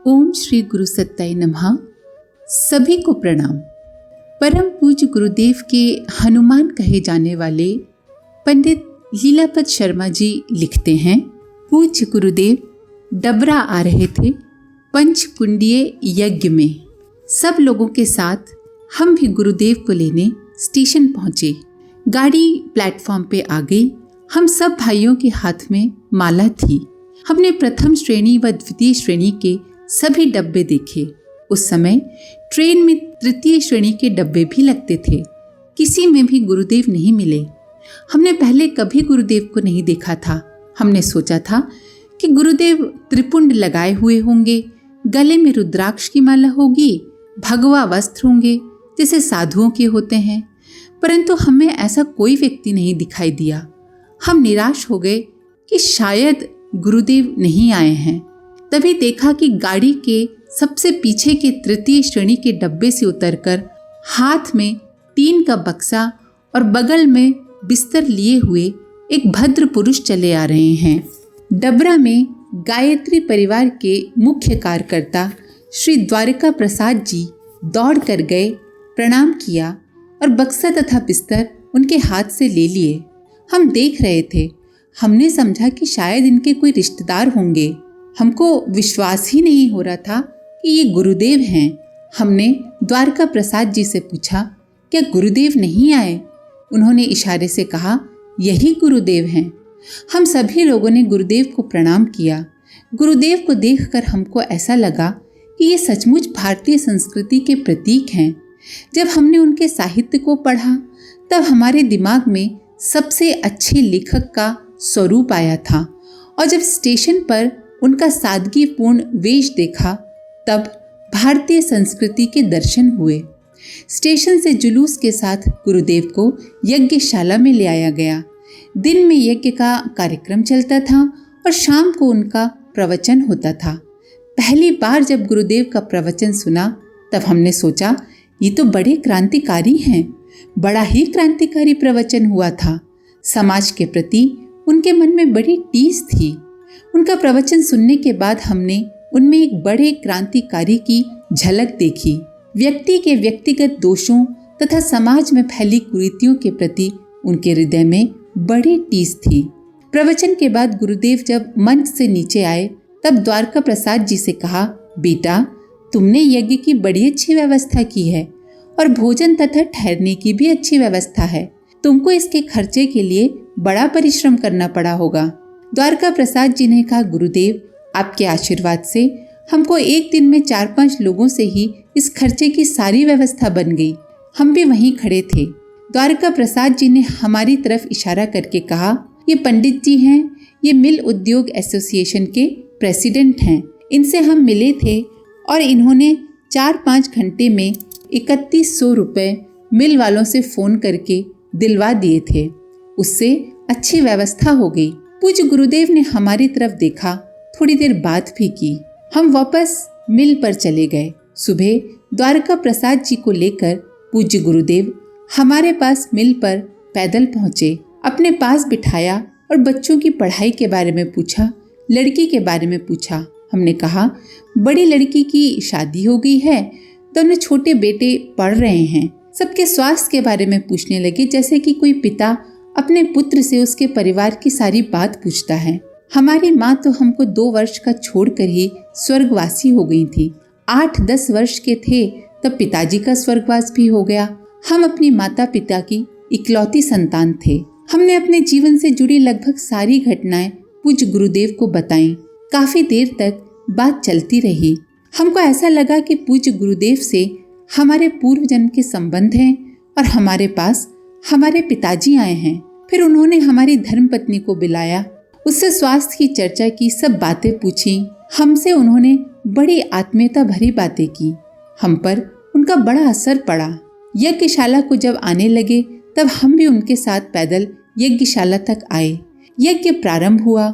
ओम श्री गुरु सत्ताय नमः। सभी को प्रणाम। परम पूज्य गुरुदेव के हनुमान कहे जाने वाले पंडित लीलापत शर्मा जी लिखते हैं, पूज्य गुरुदेव डबरा आ रहे थे पंचकुंडीय यज्ञ में। सब लोगों के साथ हम भी गुरुदेव को लेने स्टेशन पहुंचे। गाड़ी प्लेटफॉर्म पे आ गई। हम सब भाइयों के हाथ में माला थी। हमने प्रथम श्रेणी व द्वितीय श्रेणी के सभी डब्बे देखे। उस समय ट्रेन में तृतीय श्रेणी के डब्बे भी लगते थे। किसी में भी गुरुदेव नहीं मिले। हमने पहले कभी गुरुदेव को नहीं देखा था। हमने सोचा था कि गुरुदेव त्रिपुंड लगाए हुए होंगे, गले में रुद्राक्ष की माला होगी, भगवा वस्त्र होंगे जैसे साधुओं के होते हैं, परंतु हमें ऐसा कोई व्यक्ति नहीं दिखाई दिया। हम निराश हो गए कि शायद गुरुदेव नहीं आए हैं। तभी देखा कि गाड़ी के सबसे पीछे के तृतीय श्रेणी के डब्बे से उतरकर हाथ में टीन का बक्सा और बगल में बिस्तर लिए हुए एक भद्र पुरुष चले आ रहे हैं। डबरा में गायत्री परिवार के मुख्य कार्यकर्ता श्री द्वारका प्रसाद जी दौड़ कर गए, प्रणाम किया और बक्सा तथा बिस्तर उनके हाथ से ले लिए। हम देख रहे थे। हमने समझा कि शायद इनके कोई रिश्तेदार होंगे। हमको विश्वास ही नहीं हो रहा था कि ये गुरुदेव हैं। हमने द्वारका प्रसाद जी से पूछा, क्या गुरुदेव नहीं आए? उन्होंने इशारे से कहा, यही गुरुदेव हैं। हम सभी लोगों ने गुरुदेव को प्रणाम किया। गुरुदेव को देखकर हमको ऐसा लगा कि ये सचमुच भारतीय संस्कृति के प्रतीक हैं। जब हमने उनके साहित्य को पढ़ा तब हमारे दिमाग में सबसे अच्छे लेखक का स्वरूप आया था, और जब स्टेशन पर उनका सादगीपूर्ण वेश देखा तब भारतीय संस्कृति के दर्शन हुए। स्टेशन से जुलूस के साथ गुरुदेव को यज्ञशाला में ले आया गया। दिन में यज्ञ का कार्यक्रम चलता था और शाम को उनका प्रवचन होता था। पहली बार जब गुरुदेव का प्रवचन सुना तब हमने सोचा, ये तो बड़े क्रांतिकारी हैं। बड़ा ही क्रांतिकारी प्रवचन हुआ था। समाज के प्रति उनके मन में बड़ी टीस थी। उनका प्रवचन सुनने के बाद हमने उनमें एक बड़े क्रांतिकारी की झलक देखी। व्यक्ति के व्यक्तिगत दोषों तथा समाज में फैली कुरीतियों के प्रति उनके हृदय में बड़ी टीस थी। प्रवचन के बाद गुरुदेव जब मंच से नीचे आए तब द्वारका प्रसाद जी से कहा, बेटा, तुमने यज्ञ की बड़ी अच्छी व्यवस्था की है और भोजन तथा ठहरने की भी अच्छी व्यवस्था है। तुमको इसके खर्चे के लिए बड़ा परिश्रम करना पड़ा होगा। द्वारका प्रसाद जी ने कहा, गुरुदेव, आपके आशीर्वाद से हमको एक दिन में 4-5 लोगों से ही इस खर्चे की सारी व्यवस्था बन गई। हम भी वहीं खड़े थे। द्वारका प्रसाद जी ने हमारी तरफ इशारा करके कहा, ये पंडित जी हैं, ये मिल उद्योग एसोसिएशन के प्रेसिडेंट हैं। इनसे हम मिले थे और इन्होंने 4-5 घंटे में 3100 रुपये मिल वालों से फ़ोन करके दिलवा दिए थे। उससे अच्छी व्यवस्था हो गई। पूज्य गुरुदेव ने हमारी तरफ देखा, थोड़ी देर बात भी की। हम वापस मिल पर चले गए। सुबह द्वारका प्रसाद जी को लेकर पूज्य गुरुदेव हमारे पास मिल पर पैदल पहुँचे। अपने पास बिठाया और बच्चों की पढ़ाई के बारे में पूछा, लड़की के बारे में पूछा। हमने कहा, बड़ी लड़की की शादी हो गई है, दोनों छोटे बेटे पढ़ रहे हैं। सबके स्वास्थ्य के बारे में पूछने लगे, जैसे कि कोई पिता अपने पुत्र से उसके परिवार की सारी बात पूछता है। हमारी माँ तो हमको 2 वर्ष का छोड़कर ही स्वर्गवासी हो गई थी। 8-10 वर्ष के थे तब पिताजी का स्वर्गवास भी हो गया। हम अपनी माता पिता की इकलौती संतान थे। हमने अपने जीवन से जुड़ी लगभग सारी घटनाएं पूज्य गुरुदेव को बताईं। काफी देर तक बात चलती रही। हमको ऐसा लगा कि पूज्य गुरुदेव से हमारे पूर्व जन्म के संबंध हैं और हमारे पास हमारे पिताजी आए हैं। फिर उन्होंने हमारी धर्मपत्नी को बुलाया, उससे स्वास्थ्य की चर्चा की, सब बातें पूछी। हमसे उन्होंने बड़ी आत्मीयता भरी बातें की। हम पर उनका बड़ा असर पड़ा। यज्ञशाला को जब आने लगे तब हम भी उनके साथ पैदल यज्ञशाला तक आए। यज्ञ प्रारंभ हुआ।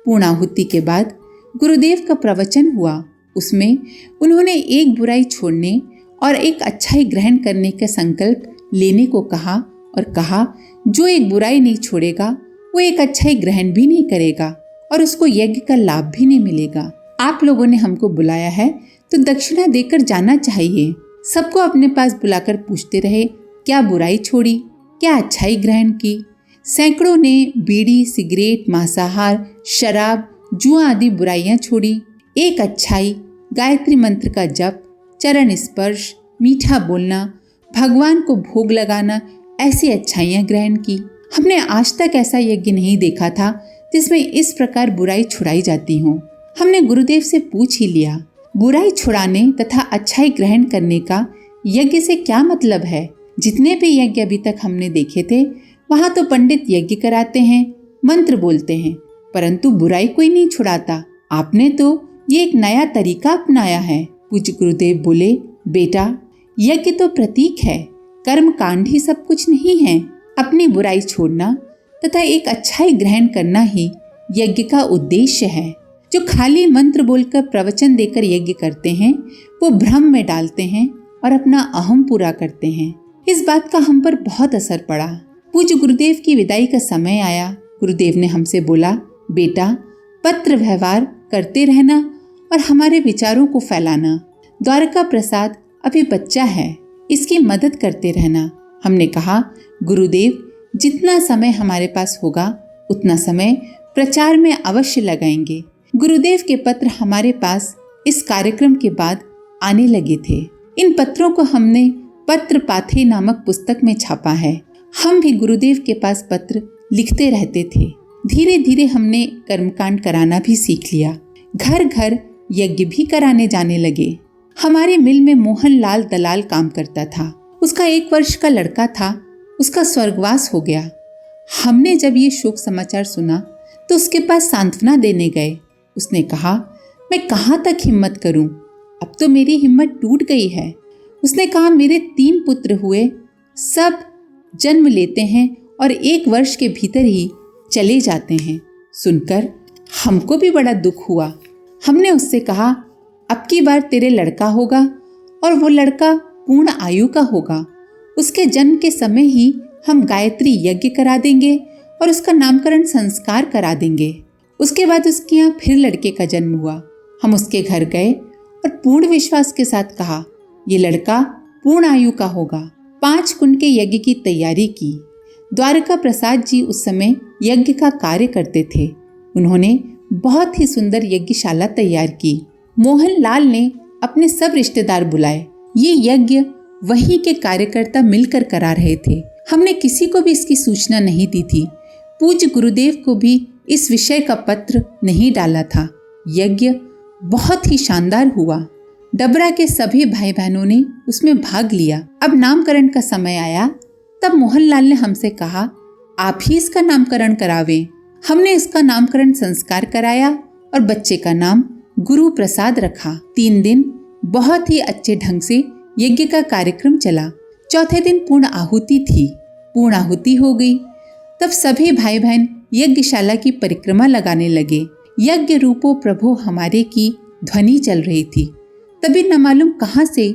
पूर्णाहुति के बाद गुरुदेव का प्रवचन हुआ। उसमें उन्होंने एक बुराई छोड़ने और एक अच्छाई ग्रहण करने का संकल्प लेने को कहा और कहा, जो एक बुराई नहीं छोड़ेगा वो एक अच्छाई ग्रहण भी नहीं करेगा और उसको यज्ञ का लाभ भी नहीं मिलेगा। आप लोगों ने हमको बुलाया है तो दक्षिणा देकर जाना चाहिए। सबको अपने पास बुलाकर पूछते रहे, क्या बुराई छोड़ी, क्या अच्छाई ग्रहण की। सैकड़ों ने बीड़ी, सिगरेट, मांसाहार, शराब, जुआ आदि बुराइयां छोड़ी। एक अच्छाई, गायत्री मंत्र का जप, चरण स्पर्श, मीठा बोलना, भगवान को भोग लगाना, ऐसी अच्छाइयां ग्रहण की। हमने आज तक ऐसा यज्ञ नहीं देखा था जिसमें इस प्रकार बुराई छुड़ाई जाती हो। हमने गुरुदेव से पूछ ही लिया, बुराई छुड़ाने तथा अच्छाई ग्रहण करने का यज्ञ से क्या मतलब है। जितने भी यज्ञ अभी तक हमने देखे थे वहां तो पंडित यज्ञ कराते हैं, मंत्र बोलते हैं, परंतु बुराई कोई नहीं छुड़ाता। आपने तो ये एक नया तरीका अपनाया है। पूज्य गुरुदेव बोले, बेटा यज्ञ तो प्रतीक है, कर्म कांड ही सब कुछ नहीं है। अपनी बुराई छोड़ना तथा एक अच्छाई ग्रहण करना ही यज्ञ का उद्देश्य है। जो खाली मंत्र बोलकर प्रवचन देकर यज्ञ करते हैं वो भ्रम में डालते हैं और अपना अहम पूरा करते हैं। इस बात का हम पर बहुत असर पड़ा। पूज्य गुरुदेव की विदाई का समय आया। गुरुदेव ने हमसे बोला, बेटा पत्र व्यवहार करते रहना और हमारे विचारों को फैलाना। द्वारका प्रसाद अभी बच्चा है, इसकी मदद करते रहना। हमने कहा, गुरुदेव जितना समय हमारे पास होगा उतना समय प्रचार में अवश्य लगाएंगे। गुरुदेव के पत्र हमारे पास इस कार्यक्रम के बाद आने लगे थे। इन पत्रों को हमने पत्र पाथे नामक पुस्तक में छापा है। हम भी गुरुदेव के पास पत्र लिखते रहते थे। धीरे धीरे हमने कर्मकांड कराना भी सीख लिया। घर घर यज्ञ भी कराने जाने लगे। हमारे मिल में मोहन लाल दलाल काम करता था। उसका 1 वर्ष का लड़का था, उसका स्वर्गवास हो गया। हमने जब ये शोक समाचार सुना तो उसके पास सांत्वना देने गए। उसने कहा, मैं कहाँ तक हिम्मत करूं, अब तो मेरी हिम्मत टूट गई है। उसने कहा, मेरे 3 पुत्र हुए, सब जन्म लेते हैं और 1 वर्ष के भीतर ही चले जाते हैं। सुनकर हमको भी बड़ा दुख हुआ। हमने उससे कहा, अब की बार तेरे लड़का होगा और वो लड़का पूर्ण आयु का होगा। उसके जन्म के समय ही हम गायत्री यज्ञ करा देंगे और उसका नामकरण संस्कार करा देंगे। उसके बाद उसके यहाँ फिर लड़के का जन्म हुआ। हम उसके घर गए और पूर्ण विश्वास के साथ कहा, ये लड़का पूर्ण आयु का होगा। 5 कुंड के यज्ञ की तैयारी की। द्वारका प्रसाद जी उस समय यज्ञ का कार्य करते थे। उन्होंने बहुत ही सुंदर यज्ञशाला तैयार की। मोहन लाल ने अपने सब रिश्तेदार बुलाए। ये यज्ञ वहीं के कार्यकर्ता मिलकर करा रहे थे। हमने किसी को भी इसकी सूचना नहीं दी थी। पूज्य गुरुदेव को भी इस विषय का पत्र नहीं डाला था। यज्ञ बहुत ही शानदार हुआ। डबरा के सभी भाई बहनों ने उसमें भाग लिया। अब नामकरण का समय आया। तब मोहनलाल ने हमसे कहा, आप ही इसका नामकरण करावें। हमने इसका नामकरण संस्कार कराया और बच्चे का नाम गुरु प्रसाद रखा। 3 दिन बहुत ही अच्छे ढंग से यज्ञ का कार्यक्रम चला। चौथे दिन पूर्ण आहुति थी। पूर्ण आहुति हो गई। तब सभी भाई बहन यज्ञशाला की परिक्रमा लगाने लगे। यज्ञ रूपो प्रभु हमारे की ध्वनि चल रही थी। तभी न मालूम कहां से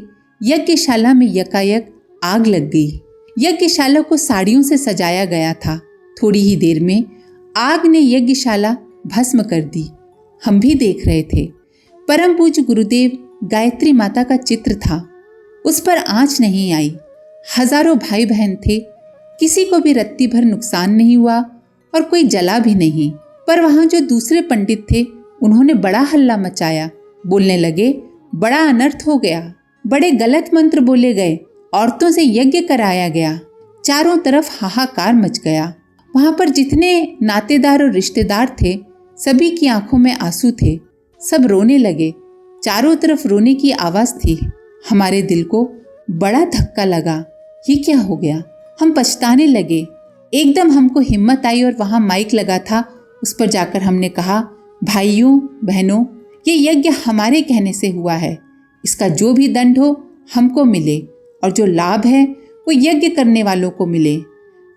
यज्ञशाला में यकायक आग लग गई। यज्ञशाला को साड़ियों से सजाया गया था। थोड़ी ही देर में आग ने यज्ञशाला भस्म कर दी। हम भी देख रहे थे। परम पूज्य गुरुदेव गायत्री माता का चित्र था, उस पर आंच नहीं आई। हजारों भाई बहन थे, किसी को भी रत्ती भर नुकसान नहीं हुआ और कोई जला भी नहीं। पर वहां जो दूसरे पंडित थे उन्होंने बड़ा हल्ला मचाया। बोलने लगे, बड़ा अनर्थ हो गया, बड़े गलत मंत्र बोले गए, औरतों से यज्ञ कराया गया। चारों तरफ हाहाकार मच गया। वहां पर जितने नातेदार और रिश्तेदार थे सभी की आंखों में आंसू थे। सब रोने लगे। चारों तरफ रोने की आवाज थी। हमारे दिल को बड़ा धक्का लगा। ये क्या हो गया? हम पछताने लगे। एकदम हमको हिम्मत आई और वहां माइक लगा था, उस पर जाकर हमने कहा, भाइयों बहनों, ये यज्ञ हमारे कहने से हुआ है। इसका जो भी दंड हो हमको मिले और जो लाभ है वो यज्ञ करने वालों को मिले।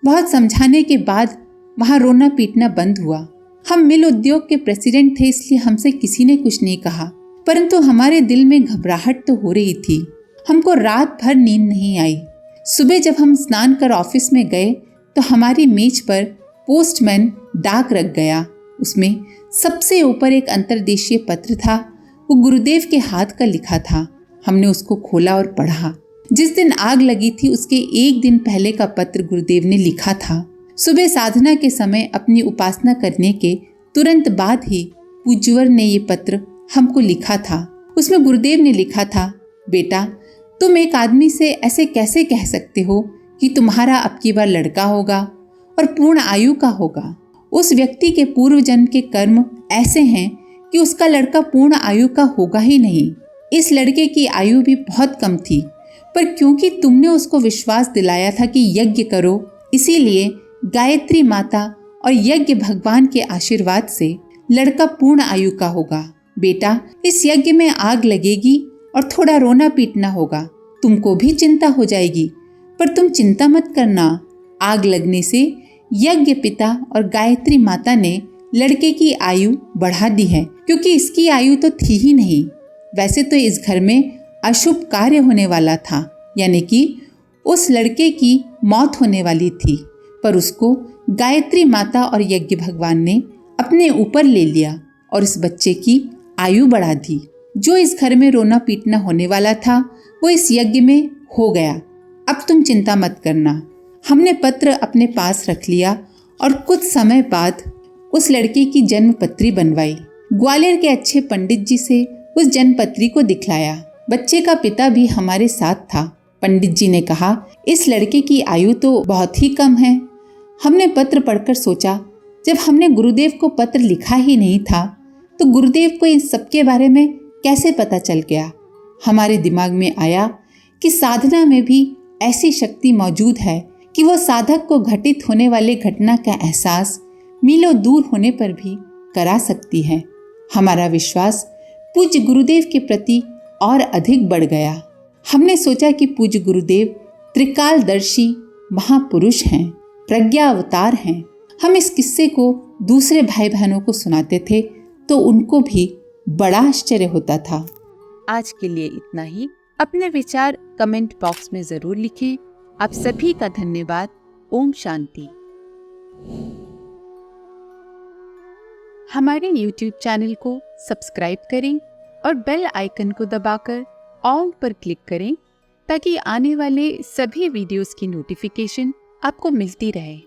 बहुत समझाने के बाद वहाँ रोना पीटना बंद हुआ। हम मिल उद्योग के प्रेसिडेंट थे, इसलिए हमसे किसी ने कुछ नहीं कहा, परंतु हमारे दिल में घबराहट तो हो रही थी। हमको रात भर नींद नहीं आई। सुबह जब हम स्नान कर ऑफिस में गए तो हमारी मेज पर पोस्टमैन डाक रख गया। उसमें सबसे ऊपर एक अंतर्देशीय पत्र था वो गुरुदेव के हाथ का लिखा था। हमने उसको खोला और पढ़ा। जिस दिन आग लगी थी उसके एक दिन पहले का पत्र गुरुदेव ने लिखा था। सुबह साधना के समय अपनी उपासना करने के तुरंत बाद ही पूज्यवर ने ये पत्र हमको लिखा था। उसमें गुरुदेव ने लिखा था, बेटा तुम एक आदमी से ऐसे कैसे कह सकते हो कि तुम्हारा अब की बार लड़का होगा और पूर्ण आयु का होगा। उस व्यक्ति के पूर्व जन्म के कर्म ऐसे हैं कि उसका लड़का पूर्ण आयु का होगा ही नहीं। इस लड़के की आयु भी बहुत कम थी, पर क्योंकि तुमने उसको विश्वास दिलाया था कि यज्ञ करो, इसीलिए गायत्री माता और यज्ञ भगवान के आशीर्वाद से लड़का पूर्ण आयु का होगा। बेटा इस यज्ञ में आग लगेगी और थोड़ा रोना पीटना होगा, तुमको भी चिंता हो जाएगी, पर तुम चिंता मत करना। आग लगने से यज्ञ पिता और गायत्री माता ने लड़के की आयु बढ़ा दी है, क्योंकि इसकी आयु तो थी ही नहीं। वैसे तो इस घर में अशुभ कार्य होने वाला था, यानी कि उस लड़के की मौत होने वाली थी, पर उसको गायत्री माता और यज्ञ भगवान ने अपने ऊपर ले लिया और इस बच्चे की आयु बढ़ा दी। जो इस घर में रोना पीटना होने वाला था वो इस यज्ञ में हो गया। अब तुम चिंता मत करना। हमने पत्र अपने पास रख लिया और कुछ समय बाद उस लड़के की जन्मपत्री बनवाई। ग्वालियर के अच्छे पंडित जी से उस जन्मपत्री को दिखलाया। बच्चे का पिता भी हमारे साथ था। पंडित जी ने कहा, इस लड़के की आयु तो बहुत ही कम है। हमने पत्र पढ़कर सोचा, जब हमने गुरुदेव को पत्र लिखा ही नहीं था तो गुरुदेव को इन सब के बारे में कैसे पता चल गया। हमारे दिमाग में आया कि साधना में भी ऐसी शक्ति मौजूद है कि वो साधक को घटित होने वाले घटना का एहसास मीलों दूर होने पर भी करा सकती है। हमारा विश्वास पूज्य गुरुदेव के प्रति और अधिक बढ़ गया। हमने सोचा कि पूज्य गुरुदेव त्रिकालदर्शी महापुरुष हैं, प्रज्ञा अवतार हैं। हम इस किस्से को दूसरे भाई बहनों को सुनाते थे तो उनको भी बड़ा आश्चर्य होता था। आज के लिए इतना ही। अपने विचार कमेंट बॉक्स में जरूर लिखें। आप सभी का धन्यवाद। ओम शांति। हमारे YouTube चैनल को सब्सक्राइब करें और बेल आइकन को दबाकर ऑल पर क्लिक करें ताकि आने वाले सभी वीडियोस की नोटिफिकेशन आपको मिलती रहे।